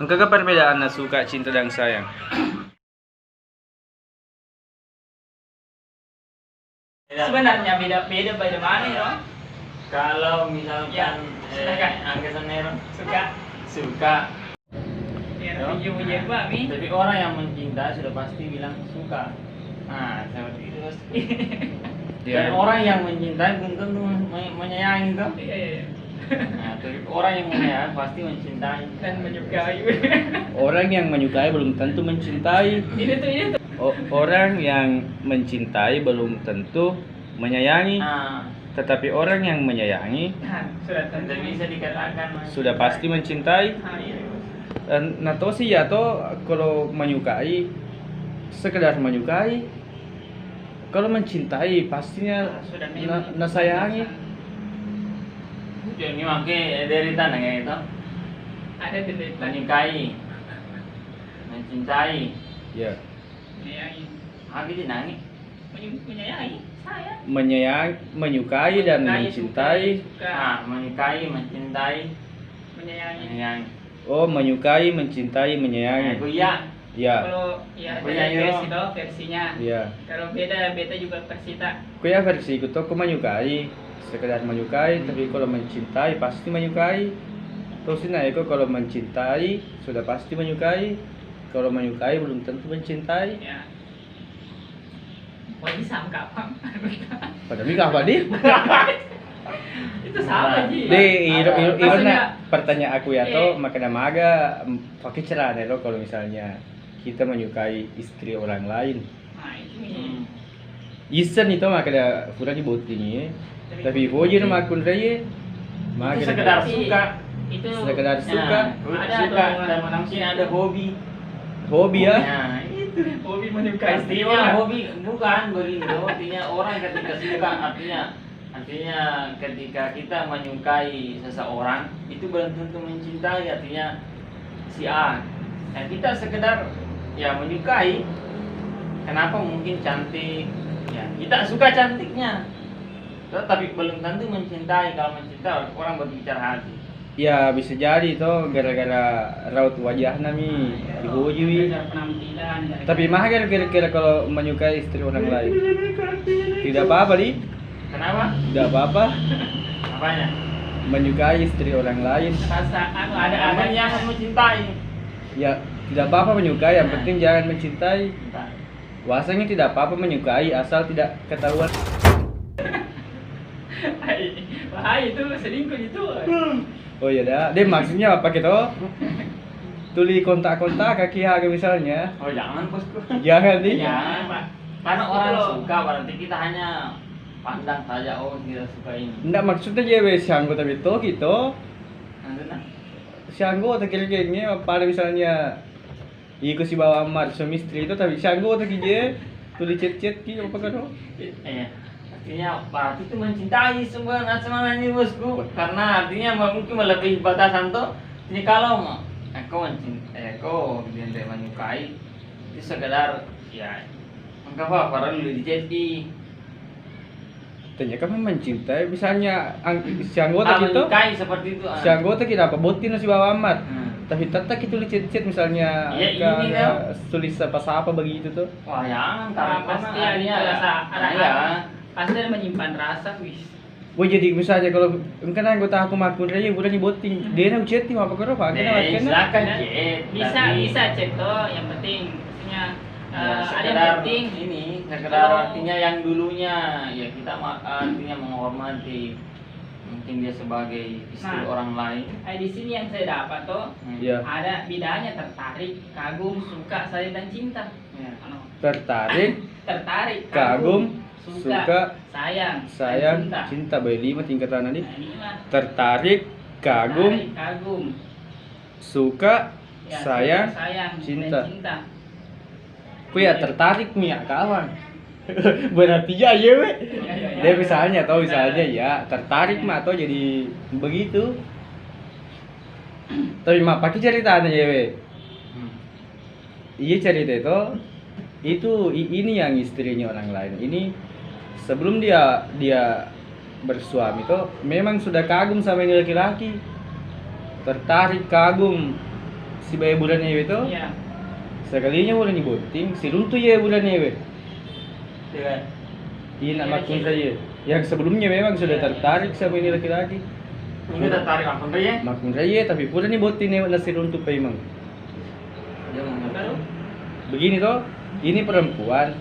Engkau perbedaan suka, cinta dan sayang? Sebenarnya beda mana ya? Kalau misalkan Angga Nero suka Ya, ujung-ujung mi. tapi orang yang mencinta sudah pasti bilang suka. Nah, seperti itu. Dan orang yang mencintai belum tentu menyayangi toh. Iya. Nah, tapi orang yang menyayangi pasti mencintai Dan menyukai. Orang yang menyukai belum tentu mencintai. Ini tuh. Orang yang mencintai belum tentu menyayangi. Nah, Tetapi orang yang menyayangi Nah, sudah tentu tidak bisa dikatakan sudah pasti mencintai. Nah, iya. Nah toh sih ya toh kalau menyukai sekedar menyukai, kalau mencintai pastinya Sudah sayangi. Jadi makanya dari tanah kayak itu Ada dilihat menyukai, mencintai, Ya, menyayangi. habis dinangi. Menyayangi saya. menyukai dan mencintai. Nah, menyukai, mencintai, Menyayangi. menyayangi. Oh, menyukai, mencintai, Aku menyayangi. iya. Ya, Kalau ya Aku ada nyanyi versi dong. toh versinya. ya. Kalau beta juga persita. Aku ya versi itu aku menyukai, sekedar menyukai, tapi kalau mencintai pasti menyukai. Terus ini aku kalau mencintai sudah pasti menyukai. Kalau menyukai belum tentu mencintai. Ya. Wah, ini sama kapan? Padahal ini apa di? Itu sama Ji. Karena pertanyaan aku ya toh Eh. makanya maga pakai cerah deh lo kalau misalnya kita menyukai istri orang lain. Nah, itu nih. Isen itu makanya kurang dibotingi. Tapi hojer makun raya. Itu sekedar Tapi suka. Itu Sekedar suka. Ada Suka dong, dan orang mungkin ada hobi. Hobi ya. Nah, itu. hobi menyukai Pastinya hobi bukan begitu. Artinya orang ketika suka artinya ketika kita menyukai seseorang itu belum tentu mencintai, artinya si A. Nah, kita sekedar ya menyukai. Kenapa mungkin cantik? Ya, kita suka cantiknya. Tapi belum tentu mencintai. Kalau mencintai orang berbicara hati. Ya bisa jadi toh gara-gara raut wajah nami dihujui. Penampilan. Tapi mah kira-kira kalau menyukai istri orang lain tidak apa-apa di. Kenapa? Tidak apa-apa Apanya? menyukai istri orang lain. Rasa ada yang mencintai. Ya tidak apa-apa menyukai, yang penting jangan mencintai. Bahasanya tidak apa-apa menyukai asal tidak ketahuan. Wah, itu selingkuh itu. Oh iya dah. Dia maksudnya apa gitu? Tuli kontak-kontak kaki harga misalnya. Oh jangan bosku. Jangan di. Jangan Pak. Karena Itu orang loh. suka berarti kita hanya pandang saja, oh kita suka ini. Nggak maksudnya dia si anggota itu gitu. Maksudnya? Si anggota kira-kira pada misalnya ikut si bawa amar suami istri itu tapi si anggota kira tuli chat-chat gitu apa kan? Iya. Artinya berarti itu mencintai sebenarnya bosku. Karena artinya mungkin melebihi batasan tuh. Jadi kalau aku mencintai, aku tidak menyukai itu sekedar ya enggak apa padahal udah dijadi. Tanya kamu mencintai misalnya si anggota gitu. Menyukai seperti itu. Si anggota kita apa botin si bawa amar. Hmm. Tapi tetap itu chat-chat misalnya Iya, ini kan. tulis apa-apa begitu tuh. Wah jangan Karena pasti ada rasa, ya. pasti ada menyimpan rasa, wis. Wah jadi misalnya kalau engkau anggota aku makun raya bukan nyebutin dia nak chat apa kau apa Nah, silakan Kan chat. bisa cek toh, yang penting maksudnya ada sekedar yang penting ini sekedar Kalau- artinya yang dulunya ya kita artinya menghormati mungkin dia sebagai istri Nah. orang lain. di sini yang saya dapat toh Ya. ada bedanya tertarik, kagum, suka, sayang dan cinta. Ya. Ano? tertarik, Tertarik, kagum, suka, suka, sayang, dan sayang, cinta. cinta bayi 5 tingkatan tadi. Nah, inilah. Tertarik, kagum, Tertarik, kagum, suka, ya, sayang, suka, sayang, cinta. dan cinta. Ku ya tertarik nih ya kawan. Berarti ya we. Ya. Dia misalnya atau misalnya ya tertarik mah atau jadi begitu. Tapi mah pakai ceritanya ya we. Hmm. Iya cerita itu ini yang istrinya orang lain. Ini sebelum dia bersuami tuh memang sudah kagum sama yang laki-laki. tertarik kagum si bayi bulan ewe itu, Iya. sekalinya bulan diboting, si runtuh ya bulan ewe. Iya kan? Iya nak makun saya. Yang sebelumnya memang sudah tertarik sama ini laki-laki. Ini tertarik akun dia. Makun saya tapi pula nih boting ewe nasi runtuh pa emang. Dia mau Baru. Begini toh, ini perempuan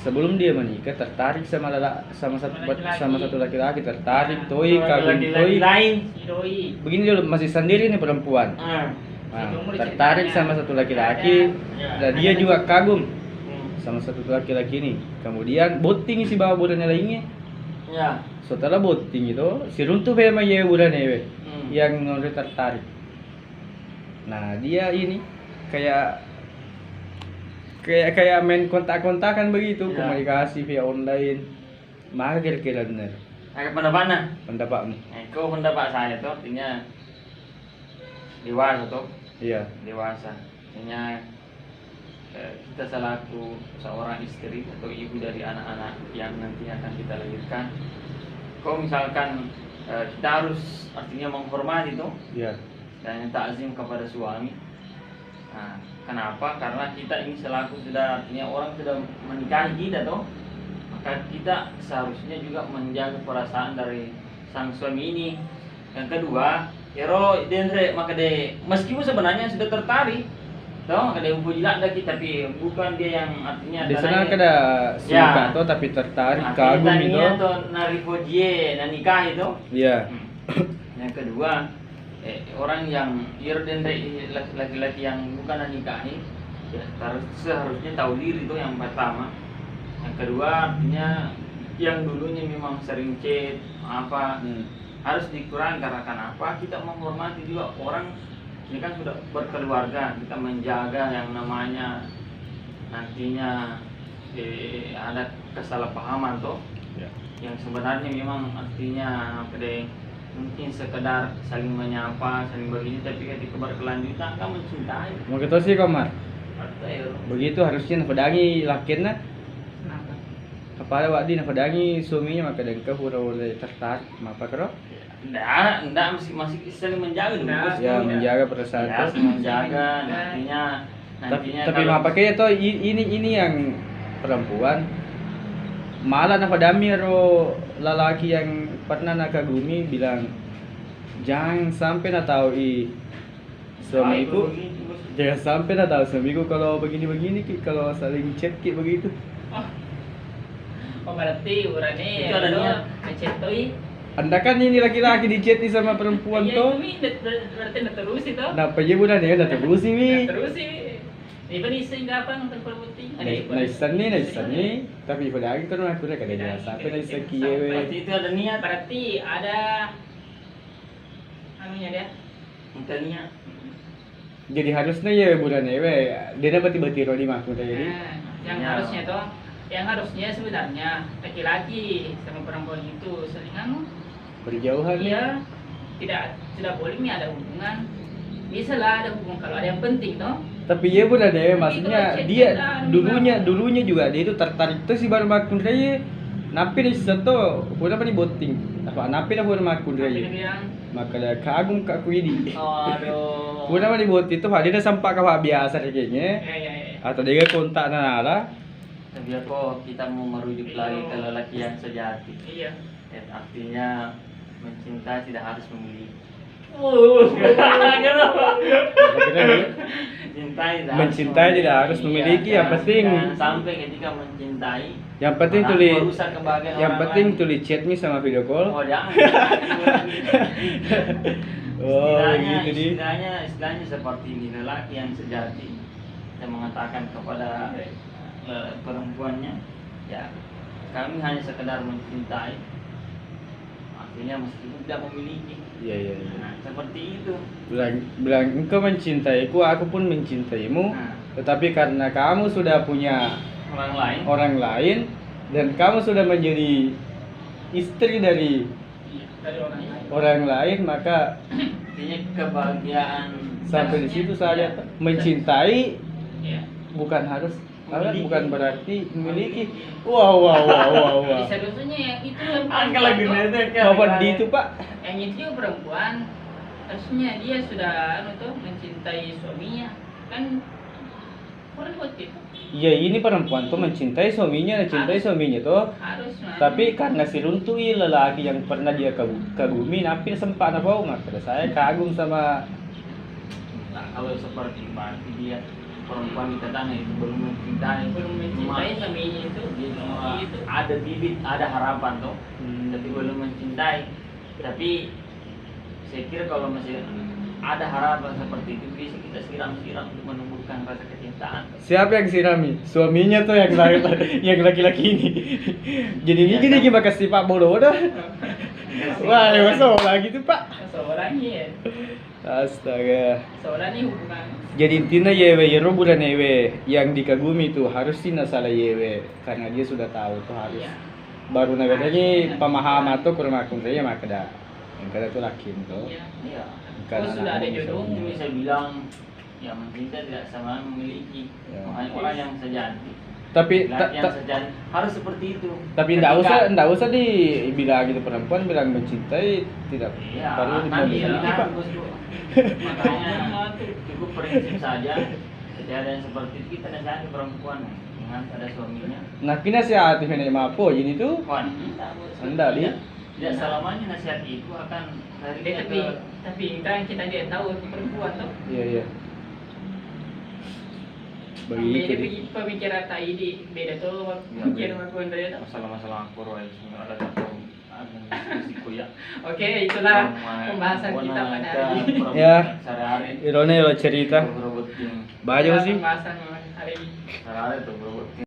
sebelum dia menikah tertarik sama satu laki-laki, tertarik toy kagum toy. lain. Si doi. Begini dulu masih sendiri nih perempuan. Nah, tertarik sama satu laki-laki dan dia juga kagum sama satu laki-laki ini. Kemudian boting si bawa bulannya lainnya. Ya. Setelah boting itu si runtuh memang ya bulannya yang nolak tertarik. Nah dia ini kayak main kontak-kontakan begitu, Ya. komunikasi via online. Maka kira-kira benar Agak pendapatnya. pendapatmu? Kau pendapat saya tuh artinya dewasa tuh, Iya. dewasa. Artinya kita selaku seorang istri atau ibu dari anak-anak yang nanti akan kita lahirkan. Kau misalkan kita harus artinya menghormati tuh Iya. dan takzim kepada suami. Nah, kenapa? Karena kita ini selaku sudah artinya orang sudah menikahi kita tuh, maka kita seharusnya juga menjaga perasaan dari sang suami ini. Yang kedua, Yero Dendre maka de meskipun sebenarnya sudah tertarik, toh maka de jilat lagi tapi bukan dia yang artinya Di sana tanahnya- kada suka Ya. tuh tapi tertarik Nah, kagum itu. taninya tuh narifojie dan nikah itu. Iya. Yang kedua, orang yang laki-laki yang bukan nikahi ya seharusnya tahu diri itu yang pertama. Yang kedua artinya yang dulunya memang sering chat apa harus dikurangi karena kenapa kita menghormati juga orang ini kan sudah berkeluarga, kita menjaga yang namanya nantinya ada kesalahpahaman toh Ya. yang sebenarnya memang artinya mungkin sekedar saling menyapa, saling begini, tapi ketika berkelanjutan kan mencintai. Mau kita sih Komar. Artinya, Begitu harusnya nafadangi lakinya. Kenapa? Apalagi wadi nafadangi suaminya maka dan pura-pura tertarik. Apa karo? enggak masih saling menjaga dulu. Nah, Bos. Ya Iya. menjaga perasaan Ya, tuh. saling menjaga nantinya Tapi kalau- apa kayak toh ini yang perempuan malah napadami ro lalaki yang pernah nakagumi bilang jangan sampai na tahu suamiku, begitu, Bos. jangan sampai na tahu suamiku kalau begini-begini Ki, kalau saling chat Ki, begitu. Oh berarti urane Itu ada niat. ngecetoi. Anda kan ini laki-laki di chat sama perempuan Iya, tuh. itu Mi, berarti na terus itu. Kenapa aja bulan ya udah terus sih Mi. Terus sih. Iba ni sing gapang untuk perbuti. Naisan nih. Tapi pada lagi kan aku udah kada jelas sampai naisan kieu. Berarti itu ada niat, Berarti ada anunya dia. ada niat. Jadi harusnya ya bulan ya, dia dapat tiba-tiba di mah udah jadi. Nah, yang Ya. harusnya toh, yang harusnya sebenarnya laki-laki sama perempuan itu saling anu, Berjauhan iya, tidak boleh nih ada hubungan. Bisa lah ada hubungan kalau ada yang penting toh. Tapi ya bulan ya, maksudnya Itu dia chat-chatan, dulunya juga dia itu tertarik tuh si baru makun saya. Napi nih satu, pura apa nih boting? Apa napi dah pura makun Tapi dia saya. bilang, Maka dah kagum kak aku ini. Aduh. Pura apa nih boting tuh, dia dah sampai kawah biasa kayaknya. ya. Atau dia kontak nala. Tapi kok kita mau merujuk lagi ke lelaki yang sejati. Iya. Artinya mencintai tidak harus memiliki. Mencintai tidak harus memiliki, yang penting sampai ketika mencintai yang penting malah tulis merusak kebahagiaan yang orang penting lain. tulis chat nih sama video call. Oh jangan. Oh, istilahnya, gitu di. istilahnya seperti ini lelaki yang sejati yang mengatakan kepada perempuannya, ya kami hanya sekedar mencintai, artinya meskipun tidak memiliki. Iya. Nah, seperti itu. Bilang engkau mencintaiku, aku pun mencintaimu. Nah, Tetapi karena kamu sudah punya orang lain, orang lain dan kamu sudah menjadi istri dari Dari orang lain. orang lain, maka artinya kebahagiaan sampai di situ saja. Mencintai Iya. bukan harus Memiliki. bukan berarti memiliki. Wow. Seharusnya yang itu yang Angka lagi perempuan nete toh. Bapak di itu Pak. Yang itu juga perempuan. harusnya dia sudah mencintai suaminya kan, orang buat itu Iya, ini perempuan tuh mencintai suaminya, tuh. harus Tapi karena si Runtui lelaki yang pernah dia kagumi, nampil sempat apa pada saya kagum sama Nah, kalau seperti berarti dia perempuan kita tanya itu belum mencintai, belum mencintai Cuma suaminya itu dia cuma itu ada bibit, ada harapan tuh, tapi belum mencintai. Tapi saya kira kalau masih ada harapan seperti itu bisa kita siram-siram untuk menumbuhkan rasa kecintaan. siapa yang sirami? Suaminya tuh yang yang laki-laki ini. Jadi ini Iya, gini kasih Pak Bodoh dah. Wah, ya masa lagi tuh Pak. seorang ya, Astaga. seorang ini hubungan Jadi intinya Yewe Yero bulan Yewe yang dikagumi itu harus sih salah Yewe karena dia sudah tahu tuh harus. ya. Baru nagadanya pemahaman tuh kurang akun saya maka dah. Yang kada tuh laki tuh. Iya. Iya. Bukan Oh, sudah anak ada muda. jodohnya. Itu bisa bilang yang mencinta tidak sama memiliki. Ya. Makanya orang yang sejati. Tapi Laki yang sejati harus seperti itu. tapi Ketika- enggak usah dibilang gitu perempuan bilang mencintai tidak Iya, perlu kan dimodifiksi, iya, Pak. bosku. Makanya cukup prinsip saja. Kejadian seperti itu kita nasihati perempuan dengan ada suaminya. Nah, kini nasihat ini mapo ini tuh. Wan, tidak, bos. Anda, Di. Tidak selamanya nasihat itu akan dari Dia tapi kan kita dia tahu itu perempuan tuh. Iya, iya. Beda Begitu. pemikiran tadi di beda tuh Iya, pemikiran aku Andre tuh. masalah-masalah kurang ada satu diskusiku ya. Oke, itulah pembahasan kita pada hari ini. Ya. Sehari-hari Irone lo cerita. berebut tim. Banyak sih. Pembahasan hari ini. Sehari-hari tuh berebut tim.